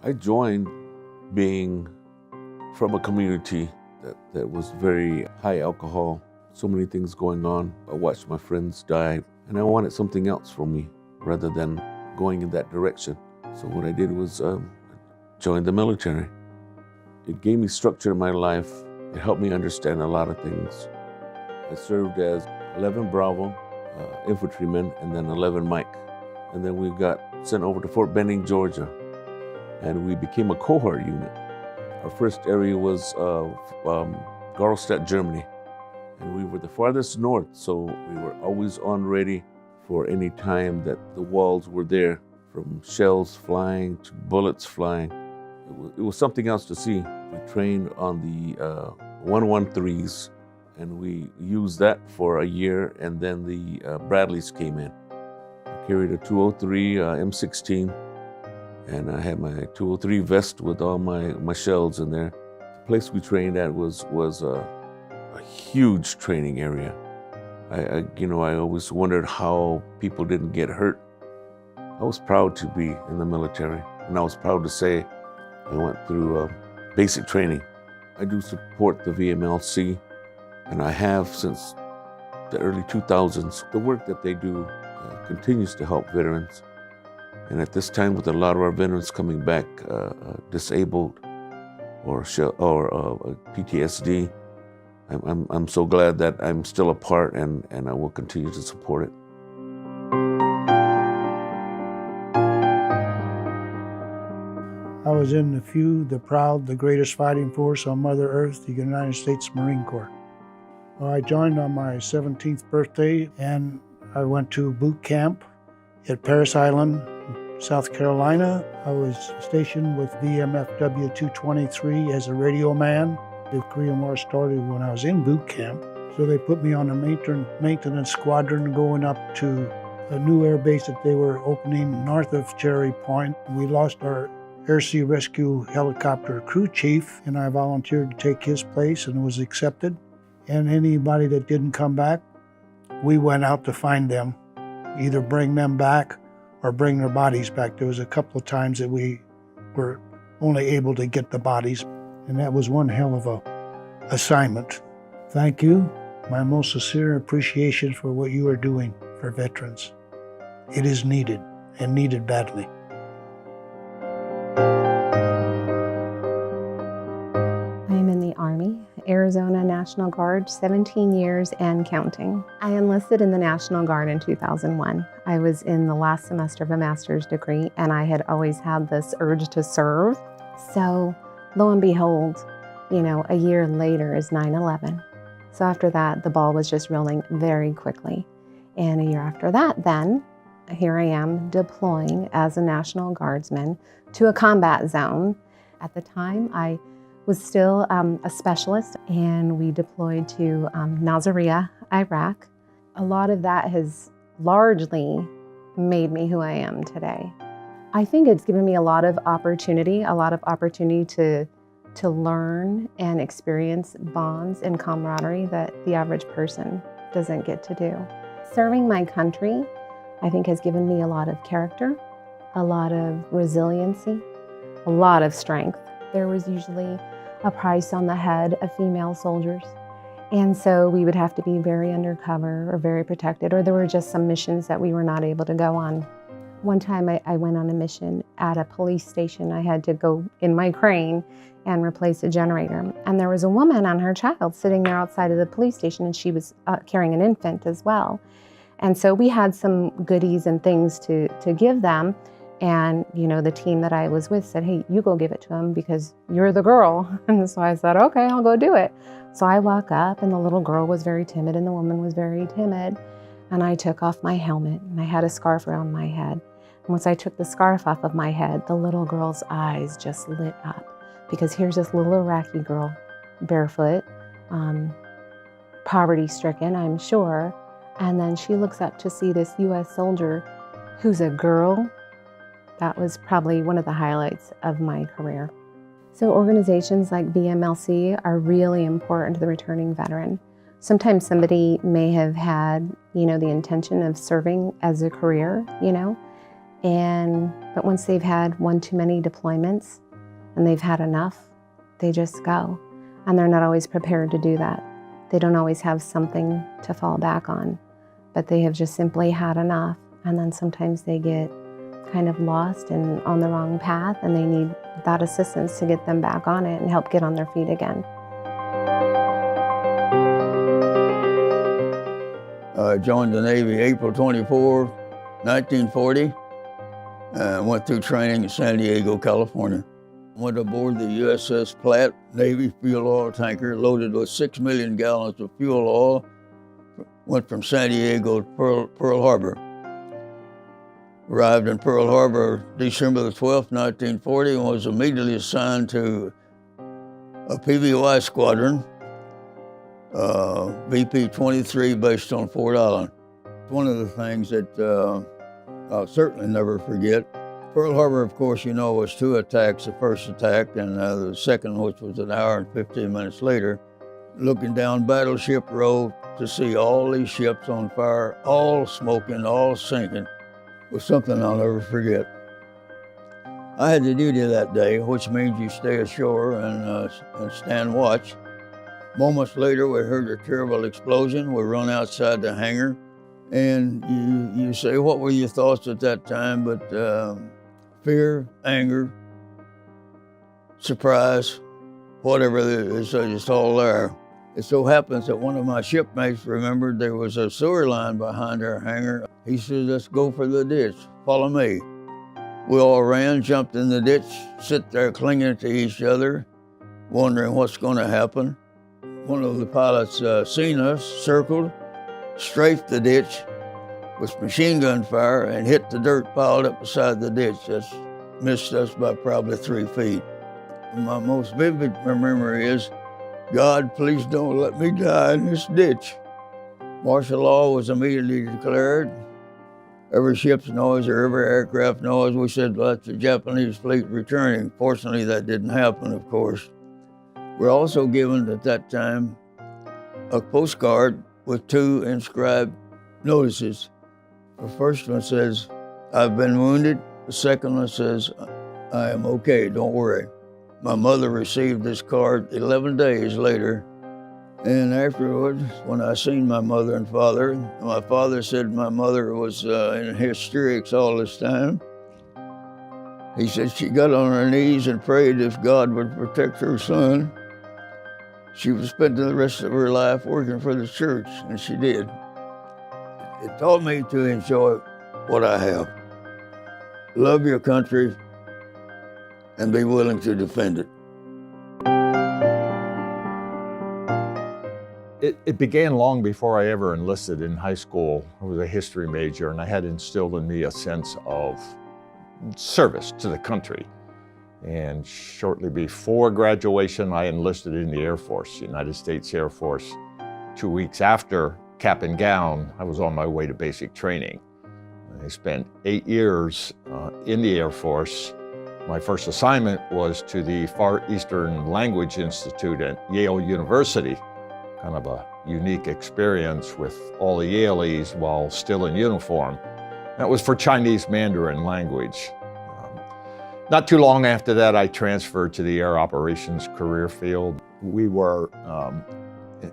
I joined being from a community that was very high alcohol, so many things going on. I watched my friends die, and I wanted something else for me rather than going in that direction. So what I did was join the military. It gave me structure in my life. It helped me understand a lot of things. I served as 11 Bravo infantryman and then 11 Mike. And then we got sent over to Fort Benning, Georgia, and we became a cohort unit. Our first area was Garlstadt, Germany, and we were the farthest north, so we were always on ready for any time that the walls were there, from shells flying to bullets flying. It was something else to see. We trained on the 113s, and we used that for a year, and then the Bradleys came in. I carried a 203 M16, and I had my 203 vest with all my shells in there. The place we trained at was a huge training area. I always wondered how people didn't get hurt. I was proud to be in the military, and I was proud to say I went through basic training. I do support the VMLC, and I have since the early 2000s. The work that they do continues to help veterans. And at this time, with a lot of our veterans coming back disabled or PTSD, I'm so glad that I'm still a part, and I will continue to support it. I was in the few, the proud, the greatest fighting force on Mother Earth, the United States Marine Corps. Well, I joined on my 17th birthday, and I went to boot camp at Parris Island, South Carolina. I was stationed with VMFW 223 as a radio man. The Korean War started when I was in boot camp, so they put me on a maintenance squadron going up to a new air base that they were opening north of Cherry Point. We lost our Air Sea Rescue helicopter crew chief, and I volunteered to take his place and was accepted. And anybody that didn't come back, we went out to find them, either bring them back or bring their bodies back. There was a couple of times that we were only able to get the bodies, and that was one hell of a assignment. Thank you. My most sincere appreciation for what you are doing for veterans. It is needed, and needed badly. I'm in the Army, Arizona National Guard, 17 years and counting. I enlisted in the National Guard in 2001. I was in the last semester of a master's degree, and I had always had this urge to serve. So lo and behold, a year later is 9/11. So after that, the ball was just rolling very quickly. And a year after that, then, here I am deploying as a National Guardsman to a combat zone. At the time, I was still a specialist, and we deployed to Nasiriyah, Iraq. A lot of that has largely made me who I am today. I think it's given me a lot of opportunity to learn and experience bonds and camaraderie that the average person doesn't get to do. Serving my country, I think, has given me a lot of character, a lot of resiliency, a lot of strength. There was usually a price on the head of female soldiers. And so we would have to be very undercover or very protected, or there were just some missions that we were not able to go on. One time I went on a mission at a police station. I had to go in my crane and replace a generator. And there was a woman and her child sitting there outside of the police station, and she was carrying an infant as well. And so we had some goodies and things to give them. And, the team that I was with said, hey, you go give it to him because you're the girl. And so I said, okay, I'll go do it. So I walk up, and the little girl was very timid and the woman was very timid. And I took off my helmet, and I had a scarf around my head. And once I took the scarf off of my head, the little girl's eyes just lit up, because here's this little Iraqi girl, barefoot, poverty-stricken, I'm sure. And then she looks up to see this U.S. soldier who's a girl. That was probably one of the highlights of my career. So organizations like VMLC are really important to the returning veteran. Sometimes somebody may have had, the intention of serving as a career, But once they've had one too many deployments and they've had enough, they just go. And they're not always prepared to do that. They don't always have something to fall back on, but they have just simply had enough. And then sometimes they get kind of lost and on the wrong path, and they need that assistance to get them back on it and help get on their feet again. I joined the Navy April 24, 1940, and went through training in San Diego, California. Went aboard the USS Platte Navy fuel oil tanker loaded with 6 million gallons of fuel oil. Went from San Diego to Pearl Harbor. Arrived in Pearl Harbor December the 12th, 1940, and was immediately assigned to a PBY squadron, VP 23, based on Fort Island. One of the things that I'll certainly never forget, Pearl Harbor, of course, you know, was 2 attacks, the first attack, and the second, which was an hour and 15 minutes later. Looking down Battleship Row to see all these ships on fire, all smoking, all sinking, was something I'll never forget. I had the duty that day, which means you stay ashore and stand watch. Moments later, we heard a terrible explosion. We run outside the hangar, and you say, what were your thoughts at that time? But fear, anger, surprise, whatever it is, it's all there. It so happens that one of my shipmates remembered there was a sewer line behind our hangar. He said, let's go for the ditch, follow me. We all ran, jumped in the ditch, sit there clinging to each other, wondering what's going to happen. One of the pilots seen us, circled, strafed the ditch with machine gun fire and hit the dirt piled up beside the ditch. That's missed us by probably 3 feet. My most vivid memory is, God, please don't let me die in this ditch. Martial law was immediately declared. Every ship's noise or every aircraft noise, we said, well, that's the Japanese fleet returning. Fortunately, that didn't happen, of course. We're also given at that time a postcard with 2 inscribed notices. The first one says, I've been wounded. The second one says, I am okay, don't worry. My mother received this card 11 days later. And afterwards, when I seen my mother and father, my father said my mother was in hysterics all this time. He said she got on her knees and prayed if God would protect her son. She would spend the rest of her life working for the church, and she did. It taught me to enjoy what I have. Love your country and be willing to defend it. It began long before I ever enlisted in high school. I was a history major, and I had instilled in me a sense of service to the country. And shortly before graduation, I enlisted in the Air Force, United States Air Force. 2 weeks after cap and gown, I was on my way to basic training. I spent 8 years in the Air Force. My first assignment was to the Far Eastern Language Institute at Yale University. Kind of a unique experience with all the Yaleys while still in uniform. That was for Chinese Mandarin language. Not too long after that, I transferred to the Air Operations career field. We were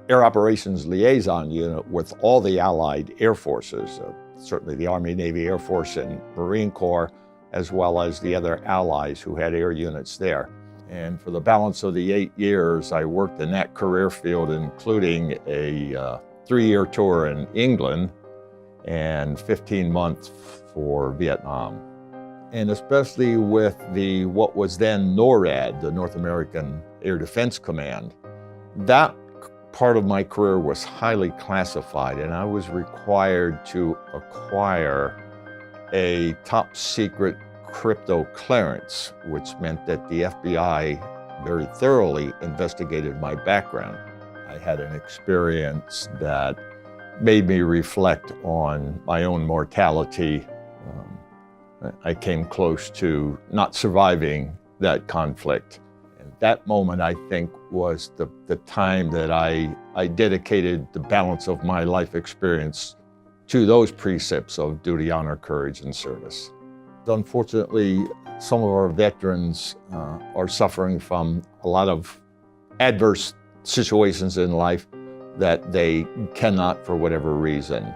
Air Operations Liaison Unit with all the Allied Air Forces, certainly the Army, Navy, Air Force, and Marine Corps, as well as the other allies who had air units there. And for the balance of the 8 years, I worked in that career field, including a 3-year tour in England and 15 months for Vietnam. And especially with what was then NORAD, the North American Air Defense Command, that part of my career was highly classified, and I was required to acquire a top secret crypto clearance, which meant that the FBI very thoroughly investigated my background. I had an experience that made me reflect on my own mortality. I came close to not surviving that conflict. And that moment, I think, was the time that I dedicated the balance of my life experience to those precepts of duty, honor, courage, and service. Unfortunately, some of our veterans are suffering from a lot of adverse situations in life that they cannot, for whatever reason,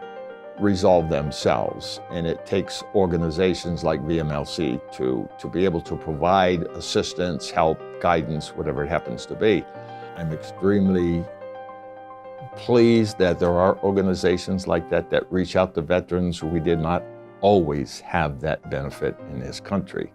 resolve themselves. And it takes organizations like VMLC to be able to provide assistance, help, guidance, whatever it happens to be. I'm extremely pleased that there are organizations like that reach out to veterans. We did not always have that benefit in this country.